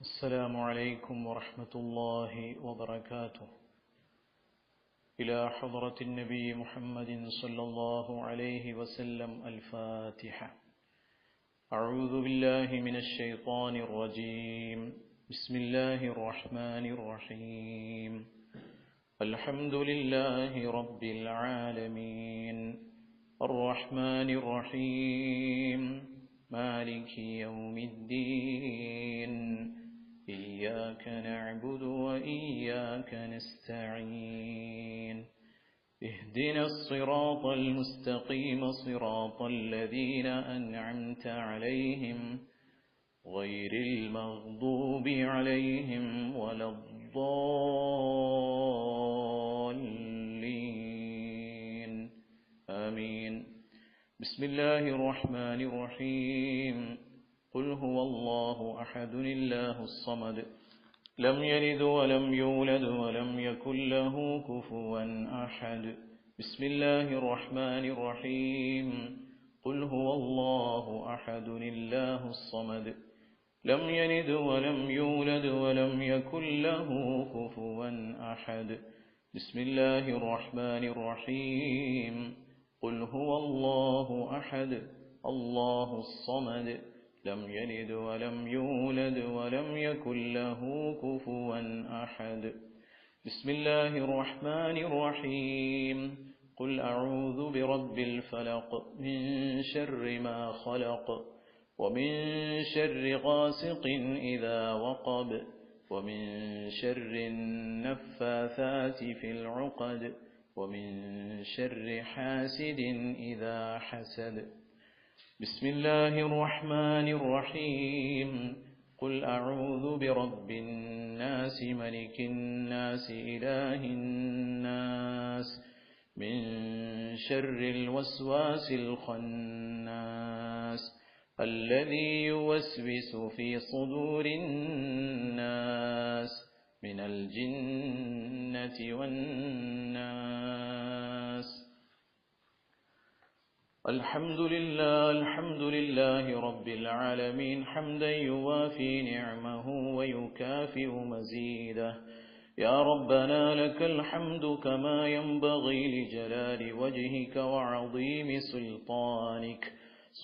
السلام عليكم ورحمة الله وبركاته. إلى حضرة النبي محمد صلى الله عليه وسلم الفاتحة. أعوذ بالله من الشيطان الرجيم. بسم الله الرحمن الرحيم. الحمد لله رب العالمين الرحمن الرحيم مالك يوم الدين إياك نعبد وإياك نستعين اهدنا الصراط المستقيم صراط الذين أنعمت عليهم غير المغضوب عليهم ولا الضالين آمين. بسم الله الرحمن الرحيم. قل هو الله أحد الله الصمد لم يلد ولم يولد ولم يكن له كفوا أحد. بسم الله الرحمن الرحيم. قل هو الله أحد الله الصمد لم يلد ولم يولد ولم يكن له كفوا أحد. بسم الله الرحمن الرحيم. قل هو الله أحد الله الصمد لم يلد ولم يولد ولم يكن له كفوا أحد. بسم الله الرحمن الرحيم. قل أعوذ برب الفلق من شر ما خلق ومن شر غاسق إذا وقب ومن شر النفاثات في العقد ومن شر حاسد إذا حسد. بسم الله الرحمن الرحيم. قل أعوذ برب الناس ملك الناس إله الناس من شر الوسواس الخناس الذي يوسوس في صدور الناس من الجنة والناس. الحمد لله رب العالمين حمدا يوافي نعمه ويكافئ مزيده. يا ربنا لك الحمد كما ينبغي لجلال وجهك وعظيم سلطانك.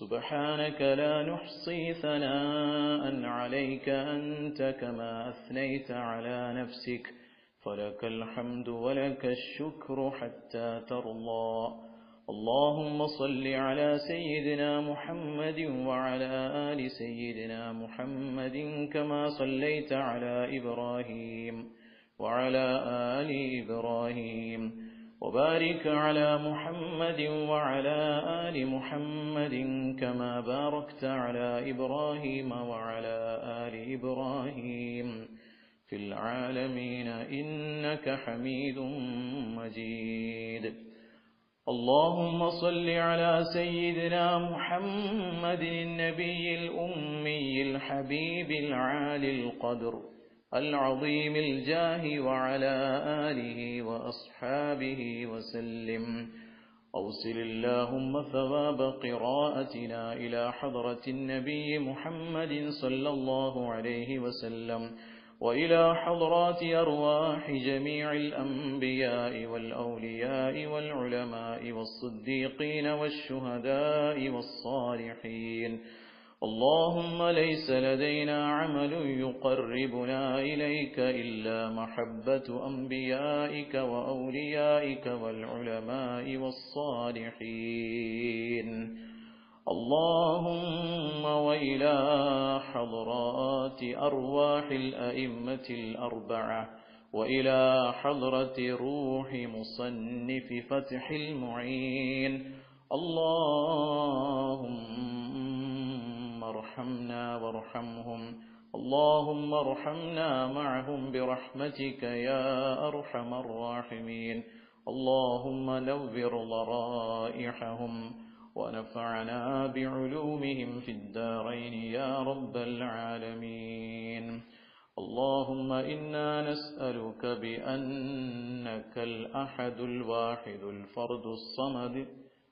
سبحانك لا نحصي ثناء عليك أنت كما أثنيت على نفسك فلك الحمد ولك الشكر حتى ترضى. اللهم صل على سيدنا محمد وعلى آل سيدنا محمد كما صليت على إبراهيم وعلى آل إبراهيم وبارك على محمد وعلى آل محمد كما باركت على إبراهيم وعلى آل إبراهيم في العالمين إنك حميد مجيد. اللهم صل على سيدنا محمد النبي الأمي الحبيب العالي القدر العظيم الجاه وعلى آله وأصحابه وسلم. أوصل اللهم ثواب قراءتنا إلى حضرة النبي محمد صلى الله عليه وسلم وإلى حضرات أرواح جميع الأنبياء والأولياء والعلماء والصديقين والشهداء والصالحين. اللهم ليس لدينا عمل يقربنا إليك إلا محبة أنبيائك وأوليائك والعلماء والصالحين. اللهم وإلى حضرات أرواح الأئمة الأربعة وإلى حضرة روح مصنف فتح المعين. اللهم ارحمنا وارحمهم. اللهم ارحمنا معهم برحمتك يا أرحم الراحمين. اللهم نور ضرائحهم ونفعنا بعلومهم في الدارين يا رب العالمين. اللهم إنا نسألك بأنك الأحد الواحد الفرد الصمد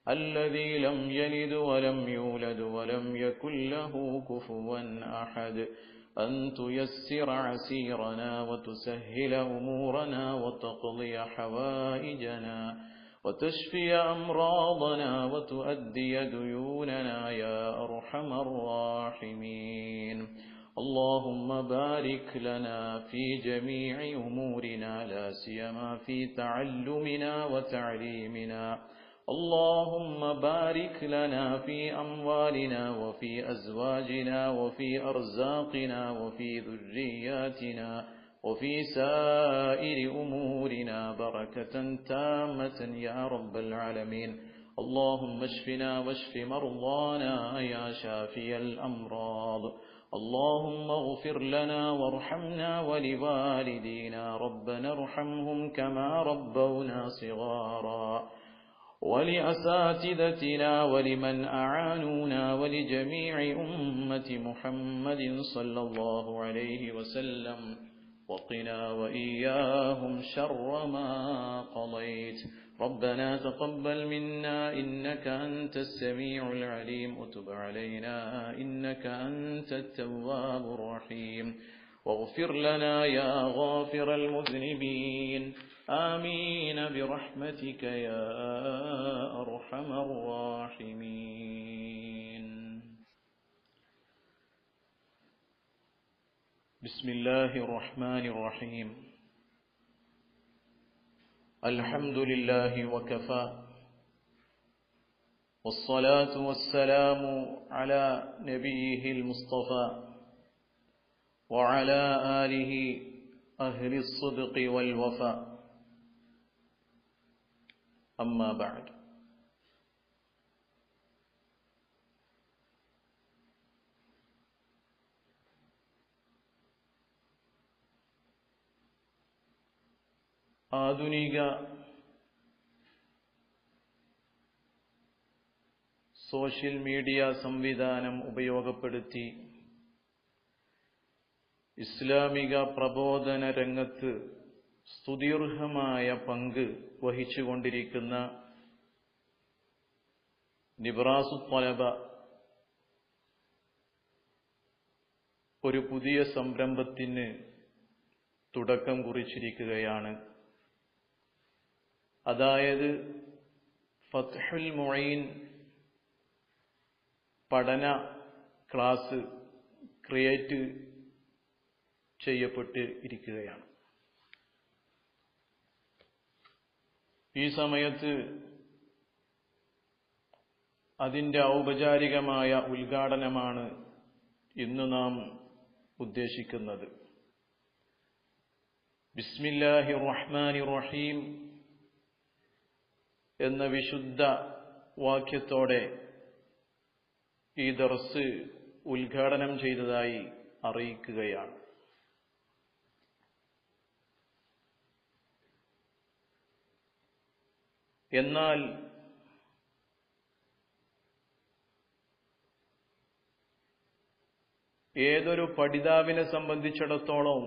الذي لم يلد ولم يولد ولم يكن له كفوا أحد أن تيسر عسيرنا وتسهل أمورنا وتقضي حوائجنا وتشفي أمراضنا وتؤدي ديوننا يا أرحم الراحمين. اللهم بارك لنا في جميع أمورنا لا سيما في تعلمنا وتعليمنا. اللهم بارك لنا في أموالنا وفي أزواجنا وفي أرزاقنا وفي ذرياتنا وفي سائر أمورنا بركة تامة يا رب العالمين. اللهم اشفنا واشف مرضانا يا شافي الأمراض. اللهم اغفر لنا وارحمنا ولوالدينا ربنا ارحمهم كما ربونا صغارا، ولأساتذتنا ولمن أعانونا ولجميع أمة محمد صلى الله عليه وسلم، وقنا وإياهم شر ما قضيت. ربنا تقبل منا إنك أنت السميع العليم وتب علينا إنك أنت التواب الرحيم، واغفر لنا يا غافر المذنبين. آمين برحمتك يا أرحم الراحمين. بسم الله الرحمن الرحيم. الحمد لله وكفى، والصلاة والسلام على نبيه المصطفى وعلى آله أهل الصدق والوفاء. أما بعد. ആധുനിക social media സംവിധാനം ഉപയോഗപ്പെടുത്തി ഇസ്ലാമിക പ്രബോധന രംഗത്ത് സ്തുത്യർഹമായ പങ്ക് വഹിച്ചുകൊണ്ടിരിക്കുന്ന നിബ്രാസു ത്വലബ ഒരു പുതിയ സംരംഭത്തിന് തുടക്കം കുറിച്ചിരിക്കുകയാണ്. അതായത് ഫത്ഹുൽ മുഈൻ പഠന ക്ലാസ് ക്രിയേറ്റ് ചെയ്യപ്പെട്ട് ഇരിക്കുകയാണ്. ഈ സമയത്ത് അതിൻ്റെ ഔപചാരികമായ ഉദ്ഘാടനമാണ് ഇന്ന് നാം ഉദ്ദേശിക്കുന്നത്. ബിസ്മില്ലാഹിർ റഹ്മാനിർ റഹീം എന്ന വിശുദ്ധ വാക്യത്തോടെ ഈ ദർസ് ഉദ്ഘാടനം ചെയ്തതായി അറിയിക്കുകയാണ്. എന്നാൽ ഏതൊരു പഠിതാവിനെ സംബന്ധിച്ചിടത്തോളം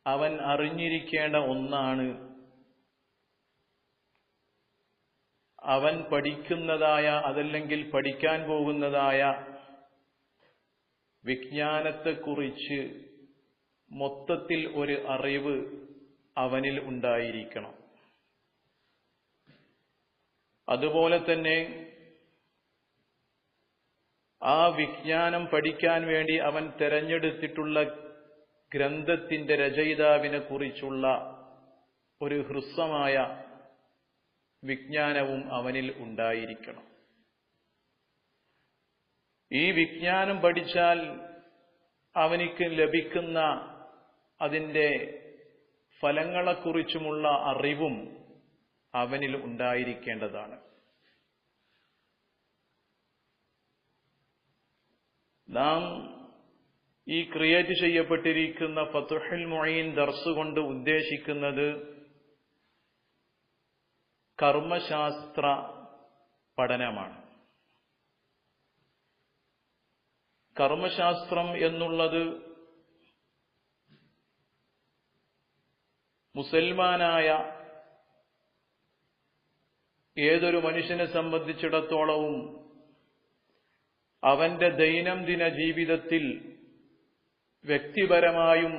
അവൻ അറിഞ്ഞിരിക്കേണ്ട ഒന്നാണ് അവൻ പഠിക്കുന്നതായ അതല്ലെങ്കിൽ പഠിക്കാൻ പോകുന്നതായ വിജ്ഞാനത്തെക്കുറിച്ച് മൊത്തത്തിൽ ഒരു അറിവ് അവനിൽ ഉണ്ടായിരിക്കണം. അതുപോലെ തന്നെ ആ വിജ്ഞാനം പഠിക്കാൻ വേണ്ടി അവൻ തെരഞ്ഞെടുത്തിട്ടുള്ള ഗ്രന്ഥത്തിന്റെ രചയിതാവിനെ കുറിച്ചുള്ള ഒരു ഹ്രസ്വമായ വിജ്ഞാനവും അവനിൽ ഉണ്ടായിരിക്കണം. ഈ വിജ്ഞാനം പഠിച്ചാൽ അവനിക്ക് ലഭിക്കുന്ന അതിൻ്റെ ഫലങ്ങളെക്കുറിച്ചുമുള്ള അറിവും അവനിൽ ഉണ്ടായിരിക്കേണ്ടതാണ്. നാം ഈ ക്രിയേറ്റ് ചെയ്യപ്പെട്ടിരിക്കുന്ന ഫത്ഹുൽ മുഈൻ ദർസ് കൊണ്ട് ഉദ്ദേശിക്കുന്നത് കർമ്മശാസ്ത്ര പഠനമാണ്. കർമ്മശാസ്ത്രം എന്നുള്ളത് മുസൽമാനായ ഏതൊരു മനുഷ്യനെ സംബന്ധിച്ചിടത്തോളവും അവന്റെ ദൈനംദിന ജീവിതത്തിൽ വ്യക്തിപരമായും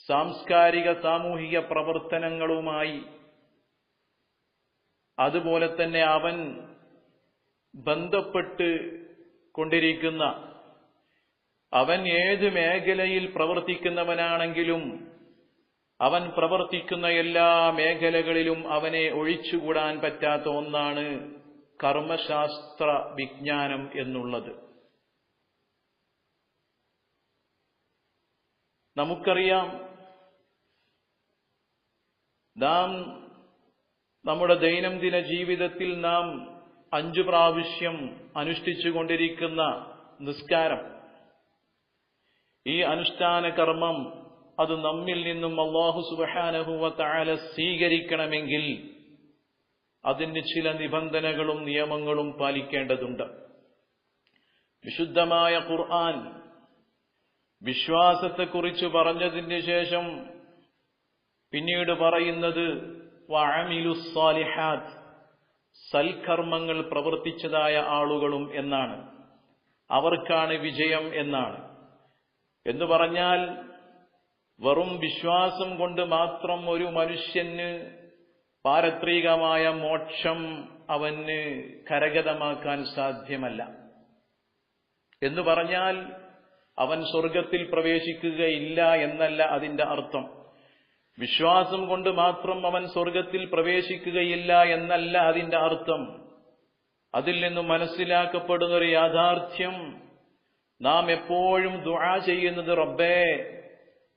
സാംസ്കാരിക സാമൂഹിക പ്രവർത്തനങ്ങളുമായി, അതുപോലെ തന്നെ അവൻ ബന്ധപ്പെട്ട് കൊണ്ടിരിക്കുന്ന, അവൻ ഏത് മേഖലയിൽ പ്രവർത്തിക്കുന്നവനാണെങ്കിലും അവൻ പ്രവർത്തിക്കുന്ന എല്ലാ മേഖലകളിലും അവനെ ഒഴിച്ചുകൂടാൻ പറ്റാത്ത ഒന്നാണ് കർമ്മശാസ്ത്ര വിജ്ഞാനം എന്നുള്ളത്. നമുക്കറിയാം, നാം നമ്മുടെ ദൈനംദിന ജീവിതത്തിൽ നാം 5 പ്രാവശ്യം അനുഷ്ഠിച്ചുകൊണ്ടിരിക്കുന്ന നിസ്കാരം, ഈ അനുഷ്ഠാന കർമ്മം അത് നമ്മിൽ നിന്നും അല്ലാഹു സുബ്ഹാനഹു വ തആല സ്വീകരിക്കണമെങ്കിൽ അതിന് ചില നിബന്ധനകളും നിയമങ്ങളും പാലിക്കേണ്ടതുണ്ട്. വിശുദ്ധമായ ഖുർആൻ വിശ്വാസത്തെക്കുറിച്ച് പറഞ്ഞതിന് ശേഷം പിന്നീട് പറയുന്നത് വഅമിലുസ് സാലിഹാത്ത്, സൽക്കർമ്മങ്ങൾ പ്രവർത്തിച്ചതായ ആളുകളും എന്നാണ്, അവർക്കാണ് വിജയം എന്നാണ്. എന്ന് പറഞ്ഞാൽ വെറും വിശ്വാസം കൊണ്ട് മാത്രം ഒരു മനുഷ്യന് പാരത്രികമായ മോക്ഷം അവന് കരഗതമാക്കാൻ സാധ്യമല്ല. എന്ന് പറഞ്ഞാൽ അവൻ സ്വർഗത്തിൽ പ്രവേശിക്കുകയില്ല എന്നല്ല അതിന്റെ അർത്ഥം. വിശ്വാസം കൊണ്ട് മാത്രം അവൻ സ്വർഗത്തിൽ പ്രവേശിക്കുകയില്ല എന്നല്ല അതിന്റെ അർത്ഥം. അതിൽ നിന്നും മനസ്സിലാക്കപ്പെടുന്ന ഒരു യാഥാർത്ഥ്യം, നാം എപ്പോഴും ദുആ ചെയ്യുന്നത്, റബ്ബേ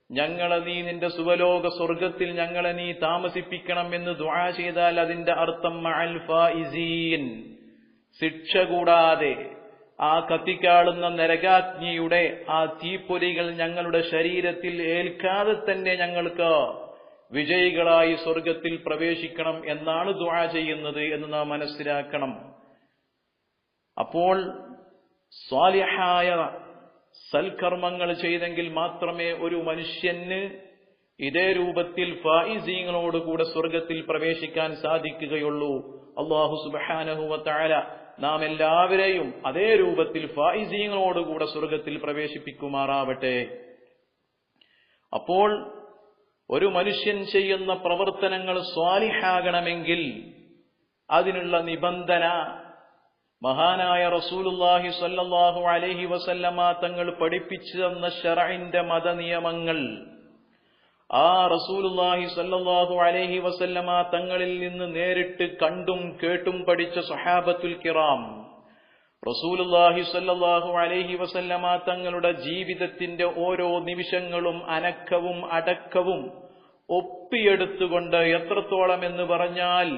ഞങ്ങളെ നീ നിന്റെ സുവലോക സ്വർഗത്തിൽ ഞങ്ങളെ നീ താമസിപ്പിക്കണം എന്ന് ദുആ ചെയ്താൽ അതിന്റെ അർത്ഥം മഅൽ ഫായിസീൻ, ശിക്ഷ കൂടാതെ ആ കത്തിക്കാളുന്ന നരകാഗ്നിയുടെ ആ തീപ്പൊരികൾ ഞങ്ങളുടെ ശരീരത്തിൽ ഏൽക്കാതെ തന്നെ ഞങ്ങൾക്ക് വിജയികളായി സ്വർഗത്തിൽ പ്രവേശിക്കണം എന്നാണ് ദുആ ചെയ്യുന്നത് എന്ന് നാം മനസ്സിലാക്കണം. അപ്പോൾ സ്വാലിഹായ സൽക്കർമ്മങ്ങൾ ചെയ്തെങ്കിൽ മാത്രമേ ഒരു മനുഷ്യന് ഇതേ രൂപത്തിൽ ഫായിസീങ്ങളോടുകൂടെ സ്വർഗത്തിൽ പ്രവേശിക്കാൻ സാധിക്കുകയുള്ളൂ. അല്ലാഹു സുബ്ഹാനഹു വ തആല നാം എല്ലാവരെയും അതേ രൂപത്തിൽ ഫായിസീങ്ങളോടുകൂടെ സ്വർഗത്തിൽ പ്രവേശിപ്പിക്കുമാറാവട്ടെ. അപ്പോൾ ഒരു മനുഷ്യൻ ചെയ്യുന്ന പ്രവർത്തനങ്ങൾ സ്വാലിഹാകണമെങ്കിൽ അതിനുള്ള നിബന്ധന മഹാനായ റസൂലുള്ളാഹി സ്വല്ലല്ലാഹു അലൈഹി വസല്ലമ തങ്ങൾ പഠിപ്പിച്ചു തന്ന ശർഇന്റെ മതനിയമങ്ങൾ, ആ റസൂലുള്ളാഹി സ്വല്ലല്ലാഹു അലൈഹി വസല്ലമ തങ്ങളിൽ നിന്ന് നേരിട്ട് കണ്ടും കേട്ടും പഠിച്ച സ്വഹാബത്തുൽ കിറാം, റസൂലുള്ളാഹി സ്വല്ലല്ലാഹു അലൈഹി വസല്ലമ തങ്ങളുടെ ജീവിതത്തിന്റെ ഓരോ നിമിഷങ്ങളും അനക്കവും അടക്കവും ഒപ്പിയെടുത്തുകൊണ്ട്, എത്രത്തോളം എന്ന് പറഞ്ഞാൽ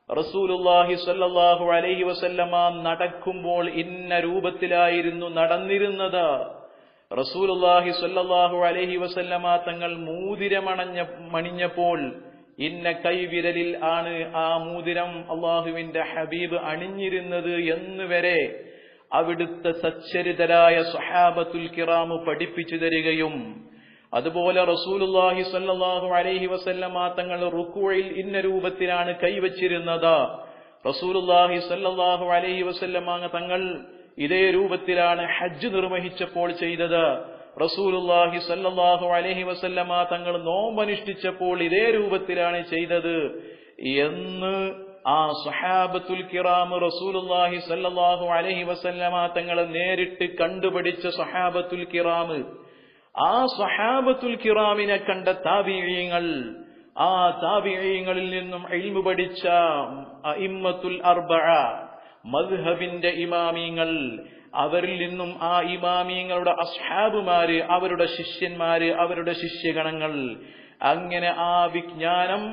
റസൂലുള്ളാഹി സ്വല്ലല്ലാഹു അലൈഹി വസല്ലമ നടക്കുമ്പോൾ ഇന്ന രൂപത്തിലായിരുന്നു നടന്നിരുന്നത്. റസൂലുള്ളാഹി സ്വല്ലല്ലാഹു അലൈഹി വസല്ലമ തങ്ങൾ മോതിരമണിഞ്ഞപ്പോൾ ഇന്ന കൈവിരലിൽ ആണ് ആ മോതിരം അല്ലാഹുവിന്റെ ഹബീബ് അണിഞ്ഞിരുന്നത് എന്ന് വരെ അവിടുത്തെ സച്ചരിതരായ സ്വഹാബത്തുൽ കിറാം പഠിപ്പിച്ചു തരികയും, അതുപോലെ റസൂലുള്ളാഹി സ്വല്ലല്ലാഹു അലൈഹി വസല്ലമ തങ്ങൾ റുക്കൂഇൽ ഇന്ന രൂപത്തിലാണ് കൈവച്ചിരുന്നത്, റസൂലുള്ളാഹി സ്വല്ലല്ലാഹു അലൈഹി വസല്ലമ തങ്ങൾ ഇതേ രൂപത്തിലാണ് ഹജ്ജ് നിർവഹിച്ചപ്പോൾ ചെയ്തത്, റസൂലുള്ളാഹി സ്വല്ലല്ലാഹു അലൈഹി വസല്ലമ തങ്ങൾ നോമ്പനുഷ്ഠിച്ചപ്പോൾ ഇതേ രൂപത്തിലാണ് ചെയ്തത് എന്ന് ആ സ്വഹാബത്തുൽ കിറാം റസൂലുള്ളാഹി സ്വല്ലല്ലാഹു അലൈഹി വസല്ലമ തങ്ങൾ നേരിട്ട് കണ്ടുപഠിച്ച സ്വഹാബത്തുൽ കിറാം, ആ സ്വഹാബത്തുൽ കിറാമിനെ കണ്ട താബിഈങ്ങൾ, ആ താബിഈങ്ങളിൽ നിന്നും ഇൽമു പഠിച്ച അഇമ്മത്തുൽ അർബഅ, മദ്ഹബിന്റെ ഇമാമീങ്ങൾ, അവരിൽ നിന്നും ആ ഇമാമീങ്ങളുടെ അസ്ഹാബുമാര്, അവരുടെ ശിഷ്യന്മാര്, അവരുടെ ശിഷ്യഗണങ്ങൾ, അങ്ങനെ ആ വിജ്ഞാനം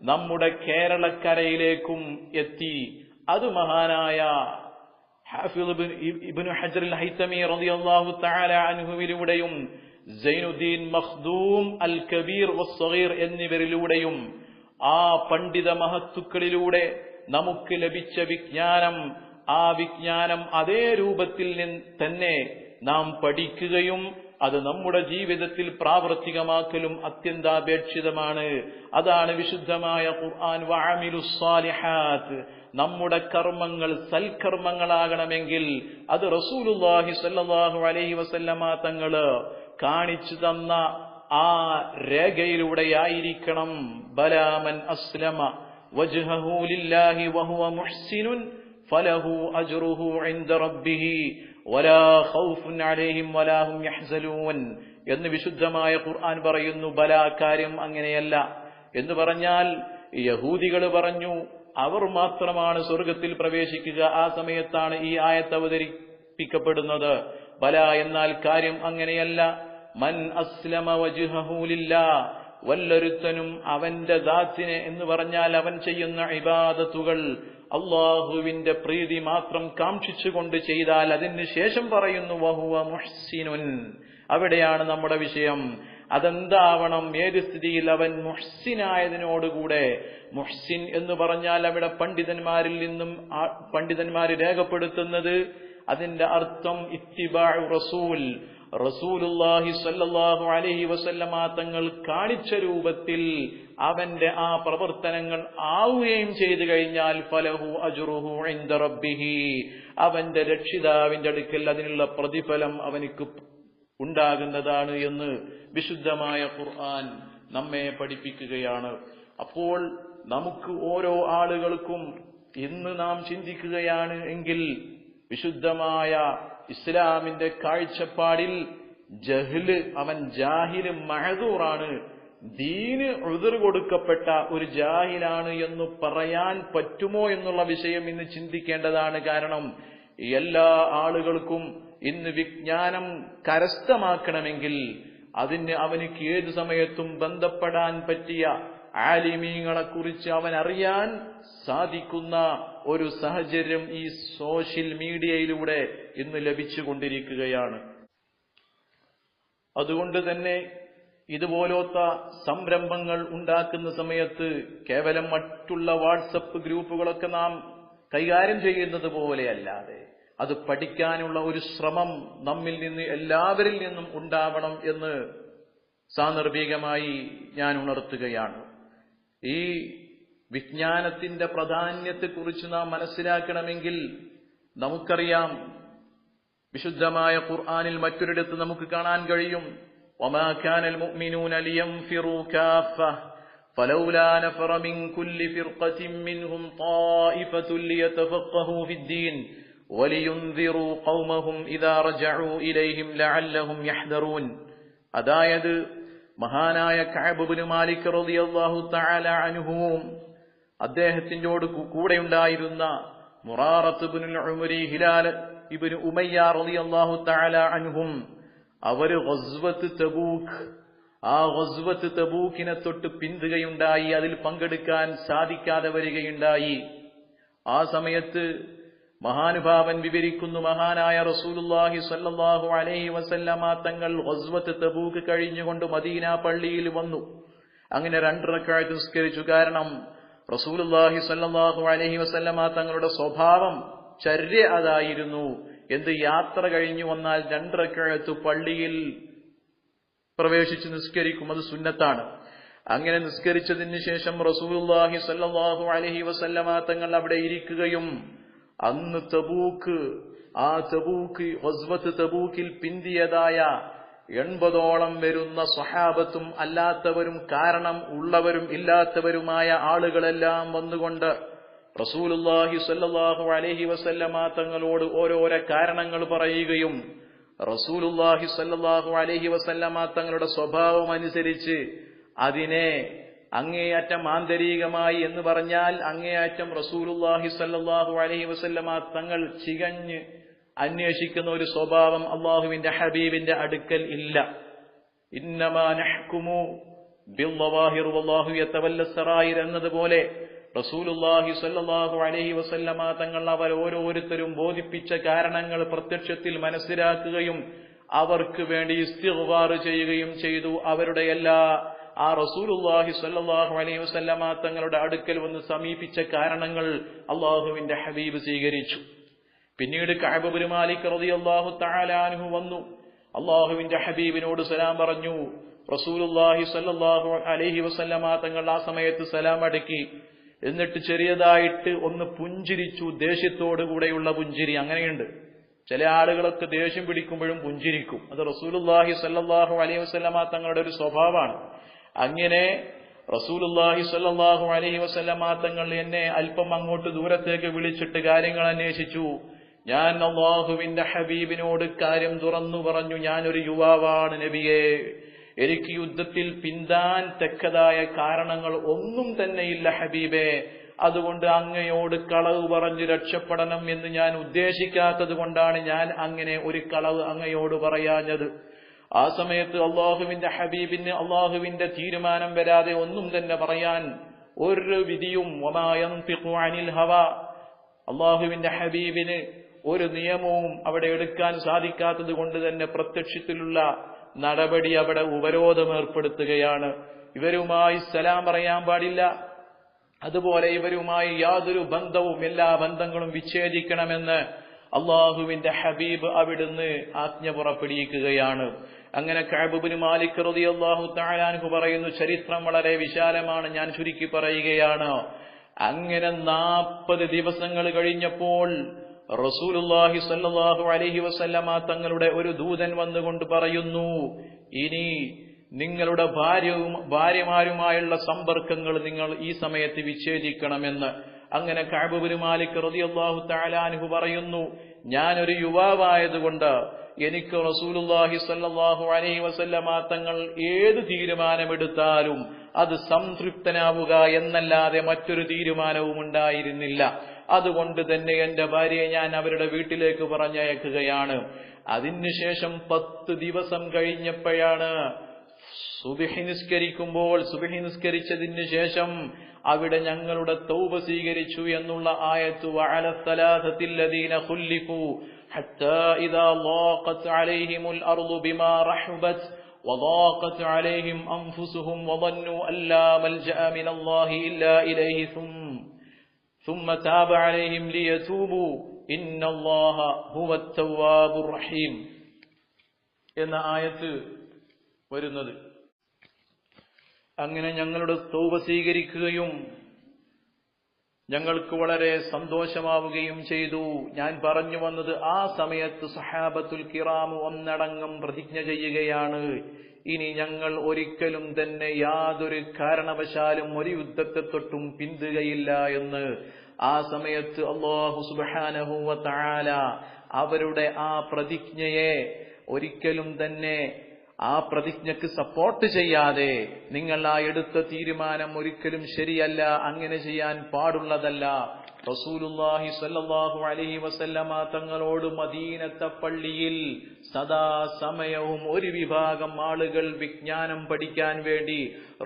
നമ്മുടെ കേരളക്കരയിലേക്കും എത്തി. അത് മഹാനായ ഹാഫിദ് ഇബ്നു ഹജർ അൽ ഹൈതമി റളിയല്ലാഹു തആല അൻഹുവിലൂടെയും സൈനുദ്ദീൻ മഖ്ദൂം അൽ കബീർ വസ്സഗീർ എന്നിവരിലൂടെയും ആ പണ്ഡിത മഹത്തുക്കളിലൂടെ നമുക്ക് ലഭിച്ച വിജ്ഞാനം, ആ വിജ്ഞാനം അതേ രൂപത്തിൽ തന്നെ നാം പഠിക്കുകയും അത് നമ്മുടെ ജീവിതത്തിൽ പ്രാവർത്തികമാക്കലും അത്യന്താപേക്ഷിതമാണ്. അതാണ് വിശുദ്ധമായ ഖുർആൻ വഅമിലുസ് സാലിഹാത്ത്. നമ്മുടെ കർമ്മങ്ങൾ സൽക്കർമ്മങ്ങളാകണമെങ്കിൽ അത് റസൂലുള്ളാഹി സ്വല്ലല്ലാഹു അലൈഹി വസല്ലമ തങ്ങള് കാണിച്ചു തന്ന ആ രേഖയിലൂടെയായിരിക്കണം. ബലാ മൻ അസ്ലമ വജ്ഹഹു ലില്ലാഹി വഹുവ മുഹ്സിനുൻ ഫലഹു അജ്റുഹു ഇൻദ റബ്ബിഹി വലാ ഖൗഫുൻ അലൈഹിം വലാ ഹും യഹ്സനൂൻ എന്ന് വിശുദ്ധമായ ഖുർആൻ പറയുന്നു. ബലാ, കാര്യം അങ്ങനെയല്ല എന്ന് പറഞ്ഞാൽ യഹൂദികൾ പറഞ്ഞു അവർ മാത്രമാണ് സ്വർഗത്തിൽ പ്രവേശിക്കുക. ആ സമയത്താണ് ഈ ആയത്ത് അവതരിപ്പിക്കപ്പെടുന്നത്. ബല, എന്നാൽ കാര്യം അങ്ങനെയല്ല. മൻ അസ്ലമ വജ്ഹഹു ലില്ലാഹ്, വല്ലൊരുത്തനും അവന്റെ ദാത്തിനെ എന്ന് പറഞ്ഞാൽ അവൻ ചെയ്യുന്ന ഇബാദത്തുകൾ അള്ളാഹുവിന്റെ പ്രീതി മാത്രം കാംക്ഷിച്ചുകൊണ്ട് ചെയ്താൽ അതിന് ശേഷം പറയുന്നു വഹുവ മുഹ്സിനുൻ. അവിടെയാണ് നമ്മുടെ വിഷയം. അതെന്താവണം? ഏത് സ്ഥിതിയിൽ അവൻ മുഹ്സിനായതിനോടുകൂടെ. മുഹ്സിൻ എന്ന് പറഞ്ഞാൽ അവിടെ പണ്ഡിതന്മാരിൽ നിന്നും പണ്ഡിതന്മാർ രേഖപ്പെടുത്തുന്നത് അതിന്റെ അർത്ഥം ഇത്തിബാഉ റസൂൽ, റസൂലുള്ളാഹി സ്വല്ലല്ലാഹു അലൈഹി വസല്ലമ തങ്ങൾ കാണിച്ച രൂപത്തിൽ അവന്റെ ആ പ്രവർത്തനങ്ങൾ ആവുകയും ചെയ്തു കഴിഞ്ഞാൽ ഫലഹു അജ്റുഹു ഇൻദ റബ്ബിഹി, അവന്റെ രക്ഷിതാവിന്റെ അടുക്കൽ അതിനുള്ള പ്രതിഫലം അവനിക്ക് ഉണ്ടാകുന്നതാണ് എന്ന് വിശുദ്ധമായ ഖുർആൻ നമ്മെ പഠിപ്പിക്കുകയാണ്. അപ്പോൾ നമുക്ക് ഓരോ ആളുകൾക്കും ഇന്ന് നാം ചിന്തിക്കുകയാണ് എങ്കിൽ വിശുദ്ധമായ ഇസ്ലാമിന്റെ കാഴ്ചപ്പാടിൽ ജഹ്ല്, അവൻ ജാഹില് മഅ്ദൂറാണ്, ദീന് ഉദ്ർ കൊടുക്കപ്പെട്ട ഒരു ജാഹിലാണ് എന്ന് പറയാൻ പറ്റുമോ എന്നുള്ള വിഷയം ഇന്ന് ചിന്തിക്കേണ്ടതാണ്. കാരണം എല്ലാ ആളുകൾക്കും ഇന്ന് വിജ്ഞാനം കരസ്ഥമാക്കണമെങ്കിൽ അതിന് അവനിക്ക് ഏതു സമയത്തും ബന്ധപ്പെടാൻ പറ്റിയ ആലിമീങ്ങളെ കുറിച്ച് അവൻ അറിയാൻ സാധിക്കുന്ന ഒരു സാഹചര്യം ഈ സോഷ്യൽ മീഡിയയിലൂടെ ഇന്ന് ലഭിച്ചുകൊണ്ടിരിക്കുകയാണ്. അതുകൊണ്ട് തന്നെ ഇതുപോലത്തെ സംരംഭങ്ങൾ ഉണ്ടാക്കുന്ന സമയത്ത് കേവലം മറ്റുള്ള വാട്സപ്പ് ഗ്രൂപ്പുകളൊക്കെ നാം കൈകാര്യം ചെയ്യുന്നത് പോലെയല്ലാതെ അത് പഠിക്കാനുള്ള ഒരു ശ്രമം നമ്മിൽ നിന്ന് എല്ലാവരിൽ നിന്നും ഉണ്ടാവണം എന്ന് സാന്ദർഭികമായി ഞാൻ ഉണർത്തുകയാണ്. ഈ വിജ്ഞാനത്തിന്റെ പ്രാധാന്യത്തെക്കുറിച്ച് നാം മനസ്സിലാക്കണമെങ്കിൽ നമുക്കറിയാം, വിശുദ്ധമായ ഖുർആനിൽ മറ്റൊരിടത്ത് നമുക്ക് കാണാൻ കഴിയും, وما كان المؤمنون لينفروا كافة فلولا نفر من كل فرقة منهم طائفة ليتفقهوا في الدين ولينذروا قومهم إذا رجعوا إليهم لعلهم يحذرون. അതായത് മഹാനായ കഅബ് ഇബ്നു മാലിക് റളിയല്ലാഹു തആല അൻഹു അദ്ദേഹത്തിനോട് കൂടെയുണ്ടായിരുന്ന മുറാറത്ത് ഇബ്നുൽ ഉമരി, ഹിലാൽ ഇബ്നു ഉമയ്യ റളിയല്ലാഹു തആല അൻഹും അവര് ഗസ്വത്ത് തബൂക്ക്, ആ ഗസ്വത്ത് തബൂക്കിനെ തൊട്ട് പിന്തുകയുണ്ടായി, അതിൽ പങ്കെടുക്കാൻ സാധിക്കാതെ വരികയുണ്ടായി. ആ സമയത്ത് മഹാനുഭാവൻ വിവരിക്കുന്നു, മഹാനായ റസൂലുള്ളാഹി സ്വല്ലല്ലാഹു അലൈഹി വസല്ലമ തങ്ങൾ ഗസ്വത്ത് തബൂക്ക് കഴിഞ്ഞുകൊണ്ട് മദീന പള്ളിയിൽ വന്നു. അങ്ങനെ 2 റക്അത്ത് നിസ്കരിച്ചു. കാരണം റസൂലുള്ളാഹി സ്വല്ലല്ലാഹു അലൈഹി വസല്ലമ തങ്ങളുടെ സ്വഭാവം, ചര്യ അതായിരുന്നു. എന്ത് യാത്ര കഴിഞ്ഞു വന്നാൽ 2 റക്അത്ത് പള്ളിയിൽ പ്രവേശിച്ച് നിസ്കരിക്കും, അത് സുന്നത്താണ്. അങ്ങനെ നിസ്കരിച്ചതിന് ശേഷം റസൂലുള്ളാഹി സ്വല്ലല്ലാഹു അലൈഹി വസല്ലമ തങ്ങൾ അവിടെ ഇരിക്കുകയും അന്ന് തബൂക്ക്, ആ തബൂക്ക് ഗസ്വത്ത് തബൂക്കിൽ പിന്തിയതായ 80ഓളം വരുന്ന സ്വഹാബത്തും അല്ലാത്തവരും, കാരണം ഉള്ളവരും ഇല്ലാത്തവരുമായ ആളുകളെല്ലാം വന്നുകൊണ്ട് റസൂലുള്ളാഹി സ്വല്ലല്ലാഹു അലൈഹി വസല്ലമ തങ്ങളോട് ഓരോരോ കാരണങ്ങൾ പറയുകയും റസൂലുള്ളാഹി സ്വല്ലല്ലാഹു അലൈഹി വസല്ലമ തങ്ങളുടെ സ്വഭാവം അനുസരിച്ച് അതിനെ അങ്ങേയറ്റം ആന്തരികമായി എന്ന് പറഞ്ഞാൽ അങ്ങേയറ്റം റസൂലുള്ളാഹി സ്വല്ലല്ലാഹു അലൈഹി വസല്ലമ തങ്ങൾ ചികഞ്ഞ് അന്വേഷിക്കുന്ന ഒരു സ്വഭാവം അല്ലാഹുവിന്റെ ഹബീബിന്റെ അടുക്കൽ ഇല്ല. ഇന്നമാ നഹ്കുമു ബിൽളവാഹിർ വല്ലാഹു യതവല്ല സറായിർ എന്നതുപോലെ റസൂലുള്ളാഹി സ്വല്ലല്ലാഹു അലൈഹി വസല്ലമ തങ്ങൾ അവർ ഓരോരുത്തരും ബോധിപ്പിച്ച കാരണങ്ങൾ പ്രത്യക്ഷത്തിൽ മനസ്സിലാക്കുകയും അവർക്ക് വേണ്ടി ഇസ്തിഗ്ഫാർ ചെയ്യുകയും ചെയ്തു. അവരുടെ എല്ലാ ആ റസൂലുള്ളാഹി സ്വല്ലല്ലാഹു അലൈഹി വസല്ലമ തങ്ങളുടെ അടുക്കൽ വന്ന് സമീപിച്ച കാരണങ്ങൾ അല്ലാഹുവിന്റെ ഹബീബ് സ്വീകരിച്ചു. പിന്നീട് കഅബ് ഇബ്നു മാലിക് റളിയല്ലാഹു തആല അൻഹു വന്നു. അള്ളാഹുവിന്റെ ഹബീബിനോട് സലാം പറഞ്ഞു. റസൂലുള്ളാഹി സ്വല്ലല്ലാഹു അലൈഹി വസല്ലമ തങ്ങൾ ആ സമയത്ത് സലാം അടക്കി. എന്നിട്ട് ചെറിയതായിട്ട് ഒന്ന് പുഞ്ചിരിച്ചു. ദേഷ്യത്തോടുകൂടെയുള്ള പുഞ്ചിരി. അങ്ങനെയുണ്ട്, ചില ആളുകളൊക്കെ ദേഷ്യം പിടിക്കുമ്പോഴും പുഞ്ചിരിക്കും. അത് റസൂലുള്ളാഹി സ്വല്ലല്ലാഹു അലൈഹി വസല്ലമ തങ്ങളുടെ ഒരു സ്വഭാവമാണ്. അങ്ങനെ റസൂലുള്ളാഹി സ്വല്ലല്ലാഹു അലൈഹി വസല്ലമ തങ്ങൾ എന്നെ അല്പം അങ്ങോട്ട് ദൂരത്തേക്ക് വിളിച്ചിട്ട് കാര്യങ്ങൾ അന്വേഷിച്ചു. ഞാൻ അല്ലാഹുവിന്റെ ഹബീബിനോട് കാര്യം തുറന്നു പറഞ്ഞു. ഞാനൊരു യുവാവാണ് നബിയേ, എനിക്ക് യുദ്ധത്തിൽ പിന്താൻ തക്കതായ കാരണങ്ങൾ ഒന്നും തന്നെയില്ല ഹബീബേ. അതുകൊണ്ട് അങ്ങയോട് കളവ് പറഞ്ഞു രക്ഷപ്പെടണം എന്ന് ഞാൻ ഉദ്ദേശിക്കാത്തത് കൊണ്ടാണ് ഞാൻ അങ്ങനെ ഒരു കളവ് അങ്ങയോട് പറയാഞ്ഞത്. ആ സമയത്ത് അള്ളാഹുവിന്റെ ഹബീബിന് അള്ളാഹുവിന്റെ തീരുമാനം വരാതെ ഒന്നും തന്നെ പറയാൻ ഒരു വിധിയും വമാ യൻതിഖു അനിൽ ഹവാ, അള്ളാഹുവിന്റെ ഹബീബിന് ഒരു നിയമവും അവിടെ എടുക്കാൻ സാധിക്കാത്തത് കൊണ്ട് തന്നെ പ്രത്യക്ഷത്തിലുള്ള നടപടി അവിടെ ഉപരോധം ഏർപ്പെടുത്തുകയാണ്. ഇവരുമായി സലാം പറയാൻ പാടില്ല, അതുപോലെ ഇവരുമായി യാതൊരു ബന്ധവും എല്ലാ ബന്ധങ്ങളും വിച്ഛേദിക്കണമെന്ന് അള്ളാഹുവിന്റെ ഹബീബ് അവിടുന്ന് ആജ്ഞ പുറപ്പെടുവിക്കുകയാണ്. അങ്ങനെ കഅബ് ഇബ്നു മാലിക് റളിയല്ലാഹു തആല അൻഹു പറയുന്നു, ചരിത്രം വളരെ വിശാലമാണ്, ഞാൻ ചുരുക്കി പറയുകയാണ്. അങ്ങനെ 40 ദിവസങ്ങൾ കഴിഞ്ഞപ്പോൾ റസൂലുള്ളാഹി സ്വല്ലല്ലാഹു അലൈഹി വസല്ലമ തങ്ങളുടെ ഒരു ദൂതൻ വന്നുകൊണ്ട് പറയുന്നു, ഇനി നിങ്ങളുടെ ഭാര്യമാരുമായുള്ള സമ്പർക്കങ്ങൾ നിങ്ങൾ ഈ സമയത്ത് വിച്ഛേദിക്കണമെന്ന്. അങ്ങനെ കഅബ് ഇബ്നു മാലിക് റളിയല്ലാഹു തആല അൻഹു പറയുന്നു, ഞാനൊരു യുവാവായതുകൊണ്ട് എനിക്ക് റസൂലുള്ളാഹി സ്വല്ലല്ലാഹു അലൈഹി വസല്ലമ തങ്ങൾ ഏത് തീരുമാനമെടുത്താലും അത് സംതൃപ്തനാവുക എന്നല്ലാതെ മറ്റൊരു തീരുമാനവും ഉണ്ടായിരുന്നില്ല. അതുകൊണ്ട് തന്നെ എന്റെ ഭാര്യയെ ഞാൻ അവരുടെ വീട്ടിലേക്ക് പറഞ്ഞയക്കുകയാണ്. അതിനുശേഷം 10 ദിവസം കഴിഞ്ഞപ്പോഴാണ് സുബ്ഹി നിസ്കരിച്ചതിന് ശേഷം അവിടെ ഞങ്ങളുടെ തൗബ സ്വീകരിച്ചു എന്നുള്ള ആയത്ത് വഅല സലാസത്തിൽ ലദീന ഖുല്ലിഫു ഹത്താ ഇദാ ളാഖത് അലൈഹിമുൽ അർളു ബിമാ റഹബത് വളാഖത് അലൈഹിം അൻഫുസുഹും വظنوا അല്ലാ മൽജഅ മിനല്ലാഹി ഇല്ലാ ഇലൈഹി ثم تاب عليهم ليتوبوا إن الله هو التواب الرحيم എന്ന ആയത്ത് വരുന്നത്. അങ്ങനെ ഞങ്ങളുടെ തൗബ സ്വീകരിക്കുകയും ഞങ്ങൾക്ക് വളരെ സന്തോഷമാവുകയും ചെയ്തു. ഞാൻ പറഞ്ഞു വന്നത്, ആ സമയത്ത് സഹാബത്തുൽ കിറാം ഒന്നടങ്കം പ്രതിജ്ഞ ചെയ്യുകയാണ്, ഇനി ഞങ്ങൾ ഒരിക്കലും തന്നെ യാതൊരു കാരണവശാലും ഒരു യുദ്ധത്തെ തൊട്ടും പിന്തുകയില്ല എന്ന്. ആ സമയത്ത് അല്ലാഹു സുബ്ഹാനഹു വ തആല അവരുടെ ആ പ്രതിജ്ഞയെ ഒരിക്കലും തന്നെ ആ പ്രതിജ്ഞക്ക് സപ്പോർട്ട് ചെയ്യാതെ, നിങ്ങൾ ആ എടുത്ത തീരുമാനം ഒരിക്കലും ശരിയല്ല, അങ്ങനെ ചെയ്യാൻ പാടുള്ളതല്ല, റസൂലുള്ളാഹി സ്വല്ലല്ലാഹു അലൈഹി വസല്ലമ തങ്ങളോട് മദീനത്തെ പള്ളിയിൽ സദാ സമയവും ഒരു വിഭാഗം ആളുകൾ വിജ്ഞാനം പഠിക്കാൻ വേണ്ടി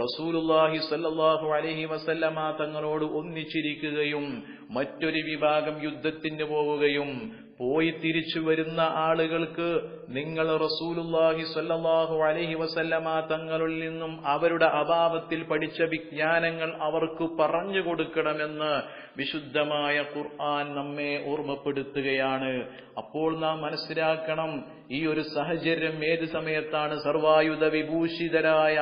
റസൂലുള്ളാഹി സ്വല്ലല്ലാഹു അലൈഹി വസല്ലമ തങ്ങളോട് ഒന്നിച്ചിരിക്കുകയും മറ്റൊരു വിഭാഗം യുദ്ധത്തിന് പോവുകയും പോയി തിരിച്ചു വരുന്ന ആളുകൾക്ക് നിങ്ങൾ റസൂലുള്ളാഹി സ്വല്ലല്ലാഹു അലൈഹി വസല്ലമ തങ്ങളിൽ നിന്നും അവരുടെ അഭാവത്തിൽ പഠിച്ച വിജ്ഞാനങ്ങൾ അവർക്ക് പറഞ്ഞു കൊടുക്കണമെന്ന് വിശുദ്ധമായ ഖുർആൻ നമ്മെ ഓർമ്മപ്പെടുത്തുകയാണ്. അപ്പോൾ നാം മനസ്സിലാക്കണം, ഈ ഒരു സാഹചര്യം ഏത് സമയത്താണ് സർവായുധ വിഭൂഷിതരായ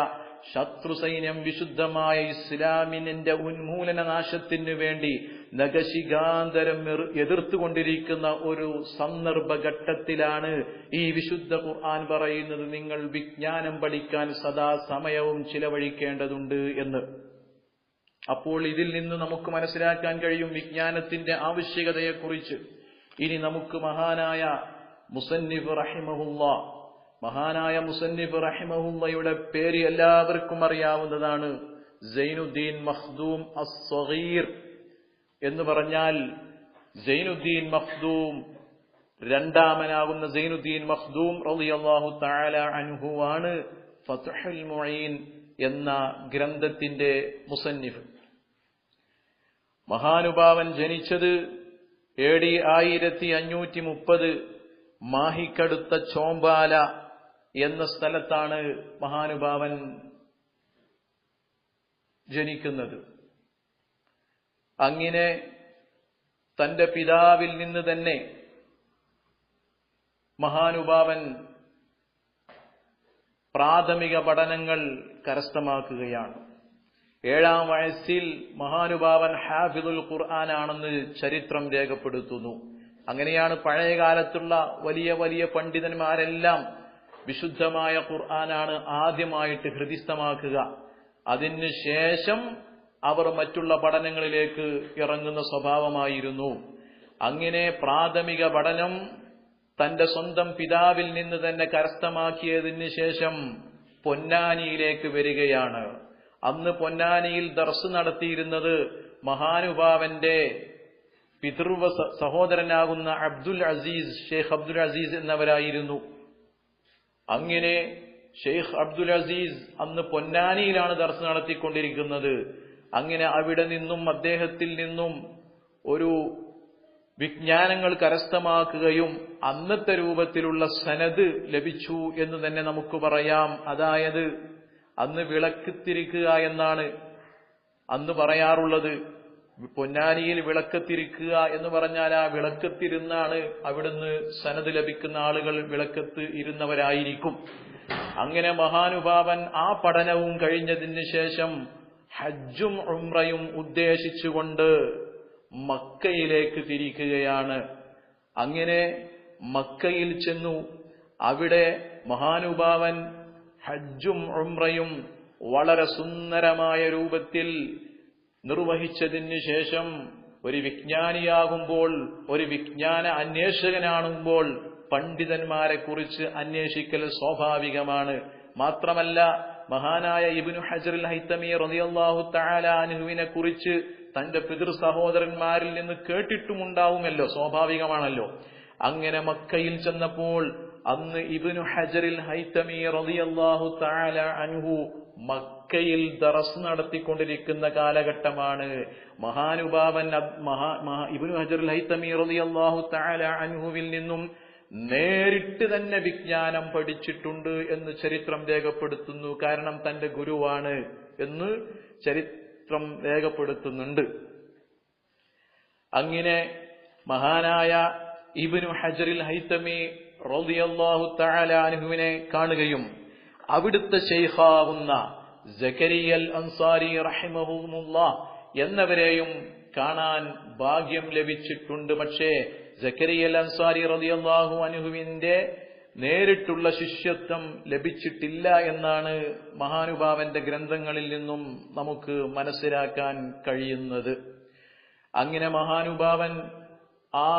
ശത്രു സൈന്യം വിശുദ്ധമായ ഇസ്ലാമിന്റെ ഉന്മൂലന നാശത്തിനു വേണ്ടി നഖശിഖാന്തരം എതിർത്തുകൊണ്ടിരിക്കുന്ന ഒരു സന്ദർഭഘട്ടത്തിലാണ് ഈ വിശുദ്ധ ഖുർആൻ പറയുന്നത്, നിങ്ങൾ വിജ്ഞാനം പഠിക്കാൻ സദാ സമയവും ചിലവഴിക്കേണ്ടതുണ്ട് എന്ന്. അപ്പോൾ ഇതിൽ നിന്ന് നമുക്ക് മനസ്സിലാക്കാൻ കഴിയും വിജ്ഞാനത്തിന്റെ ആവശ്യകതയെക്കുറിച്ച്. ഇനി നമുക്ക് മഹാനായ മുസന്നിഫ് റഹിമഹുള്ളയുടെ പേര് എല്ലാവർക്കും അറിയാവുന്നതാണ്. സൈനുദ്ദീൻ മഖ്ദൂം അസ്സഗീർ എന്ന് പറഞ്ഞാൽ സൈനുദ്ദീൻ മഖ്ദൂം, രണ്ടാമനാകുന്ന സൈനുദ്ദീൻ മഖ്ദൂം റളിയല്ലാഹു തആല അൻഹു ആണ് ഫത്ഹുൽ മുഈൻ എന്ന ഗ്രന്ഥത്തിന്റെ മുസന്നിഫ്. മഹാനുഭാവൻ ജനിച്ചത് AD 1530 മാഹിക്കടുത്ത ചോമ്പാല എന്ന സ്ഥലത്താണ് മഹാനുഭാവൻ ജനിക്കുന്നത്. അങ്ങനെ തന്റെ പിതാവിൽ നിന്ന് തന്നെ മഹാനുഭാവൻ പ്രാഥമിക പഠനങ്ങൾ കരസ്ഥമാക്കുകയാണ്. 7-ാം വയസ്സിൽ മഹാനുഭാവൻ ഹാഫിദുൽ ഖുർആനാണെന്ന് ചരിത്രം രേഖപ്പെടുത്തുന്നു. അങ്ങനെയാണ് പഴയ കാലത്തുള്ള വലിയ വലിയ പണ്ഡിതന്മാരെല്ലാം വിശുദ്ധമായ ഖുർആനാണ് ആദ്യമായിട്ട് ഹൃദിസ്ഥമാക്കുക. അതിനുശേഷം അവർ മറ്റുള്ള പഠനങ്ങളിലേക്ക് ഇറങ്ങുന്ന സ്വഭാവമായിരുന്നു. അങ്ങനെ പ്രാഥമിക പഠനം തന്റെ സ്വന്തം പിതാവിൽ നിന്ന് തന്നെ കരസ്ഥമാക്കിയതിന് ശേഷം പൊന്നാനിയിലേക്ക് വരികയാണ്. അന്ന് പൊന്നാനിയിൽ ദർസ് നടത്തിയിരുന്നത് മഹാനുഭാവന്റെ പിതൃവ സഹോദരനാകുന്ന ഷെയ്ഖ് അബ്ദുൽ അസീസ് എന്നവരായിരുന്നു. അങ്ങനെ ഷെയ്ഖ് അബ്ദുൽ അസീസ് അന്ന് പൊന്നാനിയിലാണ് ദർസ് നടത്തിക്കൊണ്ടിരിക്കുന്നത്. അങ്ങനെ അവിടെ നിന്നും അദ്ദേഹത്തിൽ നിന്നും ഒരു വിജ്ഞാനങ്ങൾ കരസ്ഥമാക്കുകയും അന്നത്തെ രൂപത്തിലുള്ള സനദ് ലഭിച്ചു എന്ന് തന്നെ നമുക്ക് പറയാം. അതായത് അന്ന് വിളക്കെത്തിരിക്കുക എന്നാണ് അന്ന് പറയാറുള്ളത്. പൊന്നാനിയിൽ വിളക്കത്തിരിക്കുക എന്ന് പറഞ്ഞാൽ ആ വിളക്കത്തിരുന്നാണ് അവിടുന്ന് സനദ് ലഭിക്കുന്ന ആളുകൾ വിളക്കത്ത് ഇരുന്നവരായിരിക്കും. അങ്ങനെ മഹാനുഭാവൻ ആ പഠനവും കഴിഞ്ഞതിന് ശേഷം ഹജ്ജും ഉംറയും ഉദ്ദേശിച്ചുകൊണ്ട് മക്കയിലേക്ക് തിരിക്കുകയാണ്. അങ്ങനെ മക്കയിൽ ചെന്നു. അവിടെ മഹാനുഭാവൻ ഹജ്ജും ഉംറയും വളരെ സുന്ദരമായ രൂപത്തിൽ നിർവഹിച്ചതിന് ശേഷം ഒരു വിജ്ഞാനിയാകുമ്പോൾ, ഒരു വിജ്ഞാന അന്വേഷകനാകുമ്പോൾ പണ്ഡിതന്മാരെ കുറിച്ച് അന്വേഷിക്കൽ സ്വാഭാവികമാണ്. മാത്രമല്ല മഹാനായ ഇബ്നു ഹജറുൽ ഹൈതമി റളിയല്ലാഹു തആല അൻഹുവിനെ കുറിച്ച് തന്റെ പിതൃ സഹോദരന്മാരിൽ നിന്ന് കേട്ടിട്ടുമുണ്ടാവുമല്ലോ, സ്വാഭാവികമാണല്ലോ. അങ്ങനെ മക്കയിൽ ചെന്നപ്പോൾ അന്ന് ഇബ്നു ഹജറുൽ ഹൈതമി റളിയല്ലാഹു തആല അൻഹു മക്കയിൽ ദർസ് നടത്തിക്കൊണ്ടിരിക്കുന്ന കാലഘട്ടമാണ്. മഹാനുഭാവൻ ഇബ്നു ഹജറുൽ ഹൈതമി റളിയല്ലാഹു തആല അൻഹുവിൽ നിന്നും നേരിട്ട് തന്നെ വിജ്ഞാനം പഠിച്ചിട്ടുണ്ട് എന്ന് ചരിത്രം രേഖപ്പെടുത്തുന്നു. കാരണം തന്റെ ഗുരുവാണ് എന്ന് ചരിത്രം രേഖപ്പെടുത്തുന്നുണ്ട്. അങ്ങനെ മഹാനായ ഇബ്നു ഹജറുൽ ഹൈതമി റളിയല്ലാഹു തആല അൻഹുവിനെ കാണുകയും അവിടുത്തെ ശൈഖാവുന്ന സക്കരിയ അൽ അൻസാരി റഹിമഹുല്ലാഹ് എന്നവരെയും കാണാൻ ഭാഗ്യം ലഭിച്ചിട്ടുണ്ട്. പക്ഷേ സക്കരിയ അൽ അൻസാരി റളിയല്ലാഹു അൻഹുവിന്റെ നേരിട്ടുള്ള ശിഷ്യത്വം ലഭിച്ചിട്ടില്ല എന്നാണ് മഹാനുഭാവന്റെ ഗ്രന്ഥങ്ങളിൽ നിന്നും നമുക്ക് മനസ്സിലാക്കാൻ കഴിയുന്നത്. അങ്ങനെ മഹാനുഭാവൻ ആ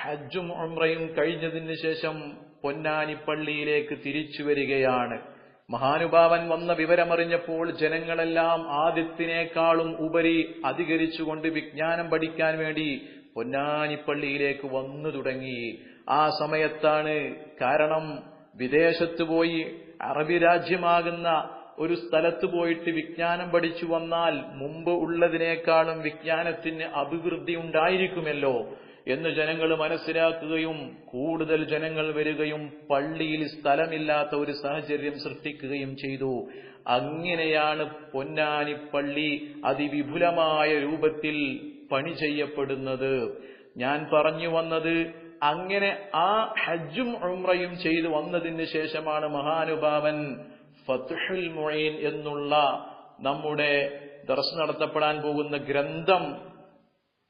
ഹജ്ജും ഉംറയും കഴിഞ്ഞതിന് ശേഷം പൊന്നാനി പള്ളിയിലേക്ക് തിരിച്ചു വരികയാണ്. മഹാനുഭാവൻ വന്ന വിവരമറിഞ്ഞപ്പോൾ ജനങ്ങളെല്ലാം ആദ്യത്തിനേക്കാളും ഉപരി അധികരിച്ചുകൊണ്ട് വിജ്ഞാനം പഠിക്കാൻ വേണ്ടി പൊന്നാനിപ്പള്ളിയിലേക്ക് വന്നു തുടങ്ങി. ആ സമയത്താണ്, കാരണം വിദേശത്ത് പോയി അറബി രാജ്യമാകുന്ന ഒരു സ്ഥലത്ത് പോയിട്ട് വിജ്ഞാനം പഠിച്ചു വന്നാൽ മുമ്പ് ഉള്ളതിനേക്കാളും വിജ്ഞാനത്തിന് അഭിവൃദ്ധി ഉണ്ടായിരിക്കുമല്ലോ എന്ന് ജനങ്ങൾ മനസ്സിലാക്കുകയും കൂടുതൽ ജനങ്ങൾ വരികയും പള്ളിയിൽ സ്ഥലമില്ലാത്ത ഒരു സാഹചര്യം സൃഷ്ടിക്കുകയും ചെയ്തു. അങ്ങനെയാണ് പൊന്നാനി പള്ളി അതിവിപുലമായ രൂപത്തിൽ പണി ചെയ്യപ്പെടുന്നത്. ഞാൻ പറഞ്ഞു വന്നത്, അങ്ങനെ ആ ഹജ്ജും ഉംറയും ചെയ്തു വന്നതിന് ശേഷമാണ് മഹാനുഭാവൻ ഫത്ഹുൽ മുഈൻ എന്നുള്ള നമ്മുടെ ദർസ് നടത്തപ്പെടാൻ പോകുന്ന ഗ്രന്ഥം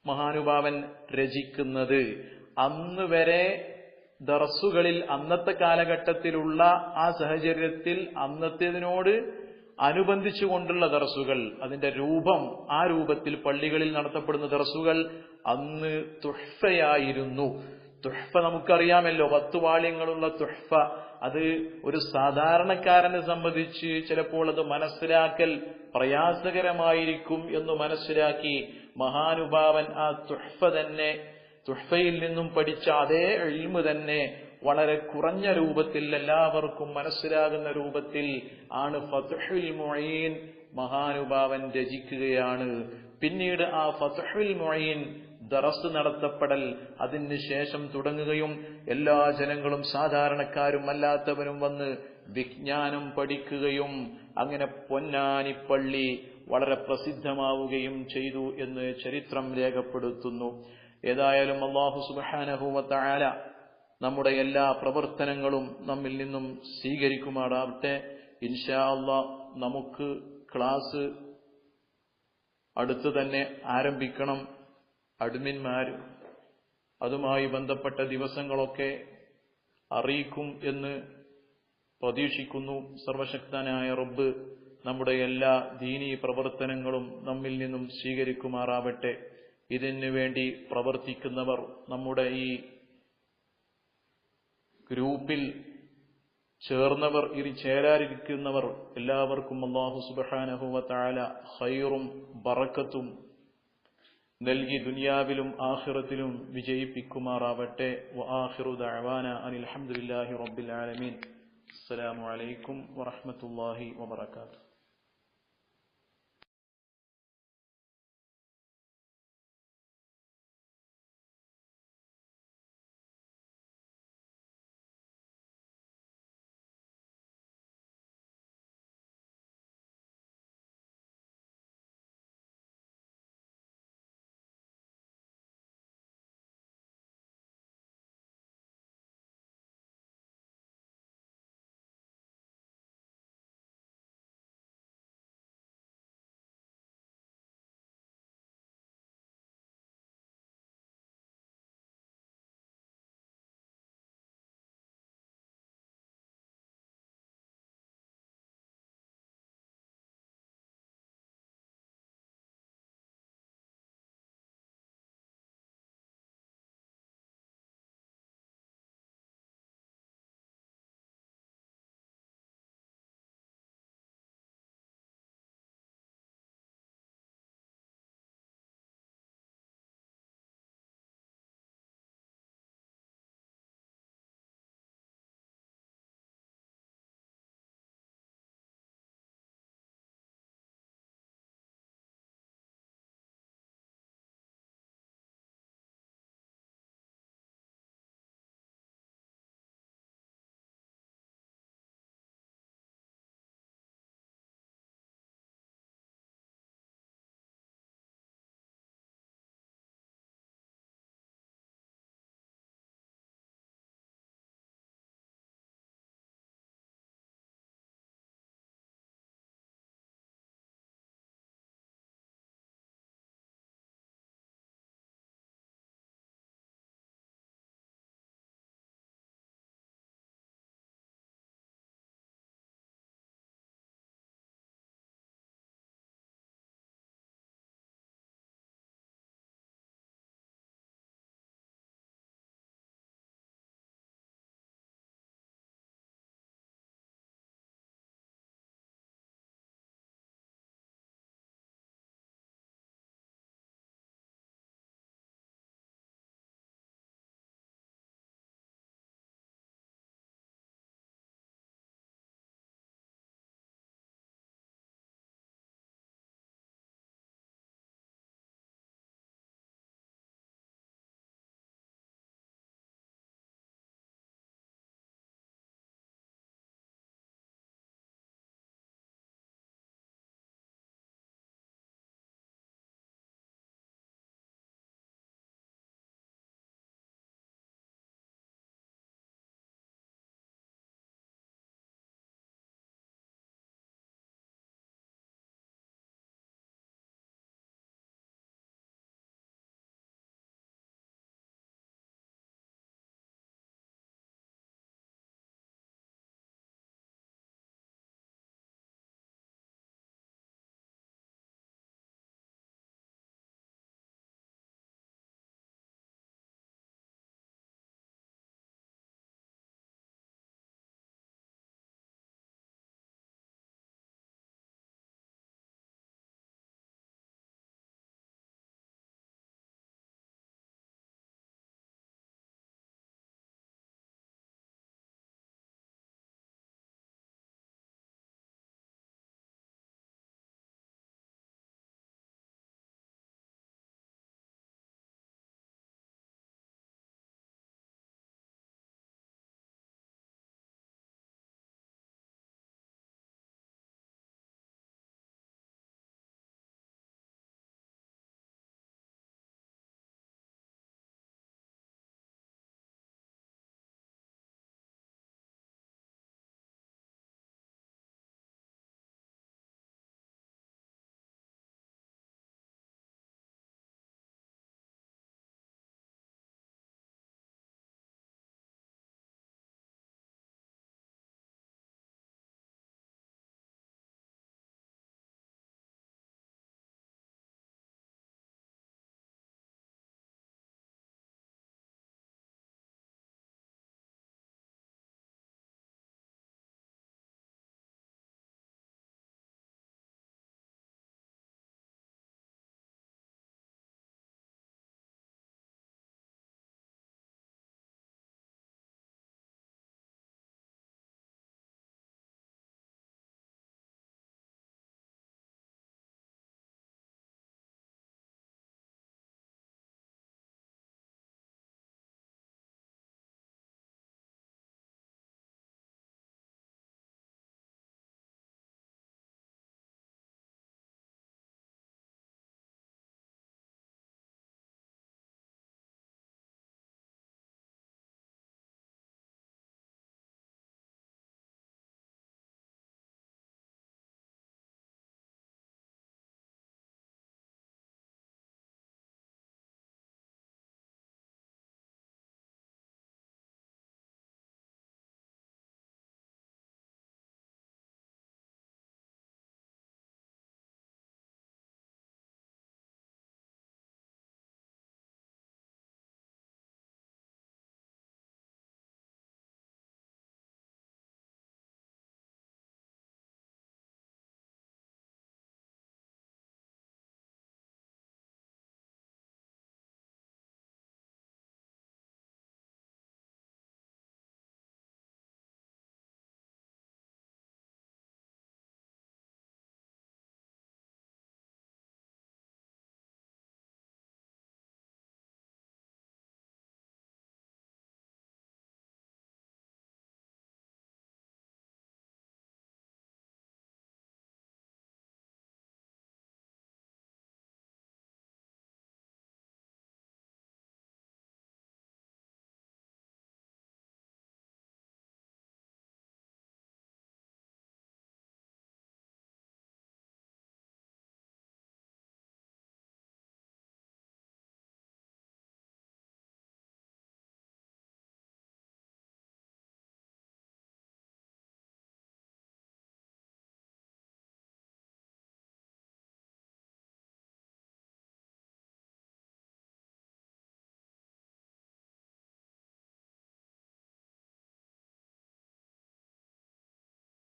മഹാനുഭാവൻ രചിക്കുന്നത്. അന്ന് വരെ ദർസുകളിൽ അന്നത്തെ കാലഘട്ടത്തിലുള്ള ആ സാഹചര്യത്തിൽ അന്നത്തേതിനോട് അനുബന്ധിച്ചുകൊണ്ടുള്ള ദർസുകൾ, അതിന്റെ രൂപം, ആ രൂപത്തിൽ പള്ളികളിൽ നടത്തപ്പെടുന്ന ദർസുകൾ അന്ന് തുഹ്ഫയായിരുന്നു. തുഹ്ഫ നമുക്കറിയാമല്ലോ, 10 വാള്യങ്ങളുള്ള തുഹ്ഫ. അത് ഒരു സാധാരണക്കാരനെ സംബന്ധിച്ച് ചിലപ്പോൾ അത് മനസ്സിലാക്കൽ പ്രയാസകരമായിരിക്കും എന്ന് മനസ്സിലാക്കി മഹാനുഭാവൻ ആ തുഹ്ഫയിൽ നിന്നും പഠിച്ച അതേ ഇൽമ് തന്നെ വളരെ കുറഞ്ഞ രൂപത്തിൽ എല്ലാവർക്കും മനസ്സിലാകുന്ന രൂപത്തിൽ ആണ് ഫത്ഹുൽ മുഈൻ മഹാനുഭാവൻ രചിക്കുകയാണ്. പിന്നീട് ആ ഫത്ഹുൽ മുഈൻ ദറസ് നടത്തപ്പെടൽ അതിന് ശേഷം തുടങ്ങുകയും എല്ലാ ജനങ്ങളും സാധാരണക്കാരും അല്ലാത്തവരും വന്ന് വിജ്ഞാനം പഠിക്കുകയും അങ്ങനെ പൊന്നാനി പള്ളി വളരെ പ്രസിദ്ധമാവുകയും ചെയ്തു എന്ന് ചരിത്രം രേഖപ്പെടുത്തുന്നു. ഏതായാലും അല്ലാഹു സുബ്ഹാനഹു വ തആല നമ്മുടെ എല്ലാ പ്രവർത്തനങ്ങളും നമ്മിൽ നിന്നും സ്വീകരിക്കുമാറാവട്ടെ. ഇൻഷാ അല്ലാഹ് നമുക്ക് ക്ലാസ് അടുത്ത് തന്നെ ആരംഭിക്കണം. അഡ്മിന്മാർ അതുമായി ബന്ധപ്പെട്ട ദിവസങ്ങളൊക്കെ അറിയിക്കും എന്ന് പ്രതീക്ഷിക്കുന്നു. സർവശക്തനായ റബ്ബ് നമ്മുടെ എല്ലാ ദീനീ പ്രവർത്തനങ്ങളും നമ്മിൽ നിന്നും സ്വീകരിക്കുമാറാവട്ടെ. ഇതിനു വേണ്ടി പ്രവർത്തിക്കുന്നവർ, നമ്മുടെ ഈ ഗ്രൂപ്പിൽ ചേർന്നവർ, ഇനി ചേരാതിരിക്കുന്നവർ എല്ലാവർക്കും അല്ലാഹു സുബ്ഹാനഹു വ തആല ഖൈറും ബറക്കത്തും നൽകി ദുനിയാവിലും ആഖിറത്തിലും വിജയിപ്പിക്കുമാറാവട്ടെ. വആഖിറു ദഅവാന അനിൽ ഹംദുലില്ലാഹി റബ്ബിൽ ആലമീൻ. അസ്സലാമു അലൈക്കും വറഹ്മത്തുള്ളാഹി വബറകാതുഹു.